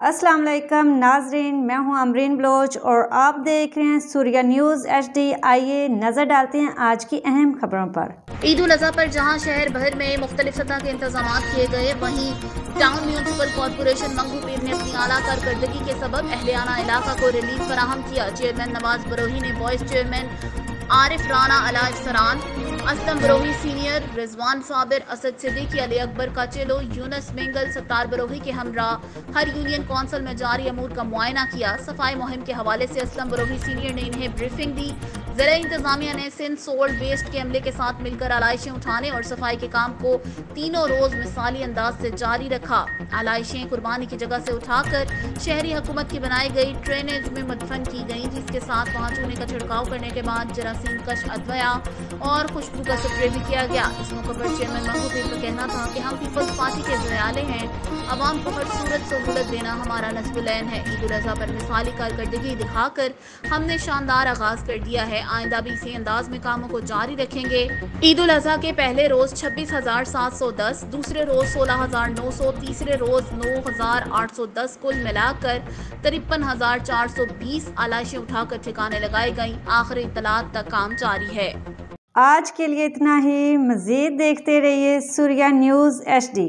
अस्सलाम वालेकुम नाजरीन, मैं हूं अमरीन बलोच और आप देख रहे हैं सूर्या न्यूज़ HD। आइए नज़र डालते हैं आज की अहम खबरों पर। ईद उल अज़हा पर जहां शहर भर में मुख्तलिफ सतह के इंतजाम किए गए, वहीं टाउन म्यूनसिपल कॉरपोरेशन मंगू पीर ने अपनी आला कारकर्दगी के सबब अहलियाना इलाका को रिलीफ फराहम किया। चेयरमैन नवाज बरोही ने वाइस चेयरमैन आरिफ राना अलाज सरान, असलम बरोही सीनियर, रिजवान साबिर, असद सिद्दीकी, अली अकबर काचेलो, यूनस मेंगल, सत्तार बरोही के हमरा हर यूनियन कौंसिल में जारी अमूर का मुआयना किया। सफाई मुहिम के हवाले से असलम बरोही सीनियर ने इन्हें ब्रीफिंग दी। ज़िला इंतजामिया ने सिंध सोल्ड वेस्ट के अमले के साथ मिलकर आलाइशें उठाने और सफाई के काम को तीनों रोज मिसाली अंदाज से जारी रखा। आलाइशें कुर्बानी की जगह से उठाकर शहरी हुकूमत की बनाई गई ड्रेनेज में मदफन की गई, जिसके साथ वहां चूने का छिड़काव करने के बाद जरासीम कश अदवया और खुशबू का स्प्रे भी किया गया। इस मौके पर चेयरमैन महबूब पीर का कहना था कि हम पीपल्स पार्टी के जरियाले हैं, अवाम को हर सूरत सहूलत देना हमारा नस्बुलैन है। ईद उल अज़हा पर मिसाली कारकर्दगी दिखाकर हमने शानदार आगाज कर दिया है, आइंदा भी इसी अंदाज में कामों को जारी रखेंगे। ईद उल अज़हा के पहले रोज 26,710, दूसरे रोज 16,900, तीसरे रोज 9,810, कुल मिलाकर 53,420 आलाइशें उठाकर ठिकाने लगाई गई। आखिरी इत्तलात तक काम जारी है। आज के लिए इतना ही। मज़ीद देखते रहिए सूर्या न्यूज़ HD।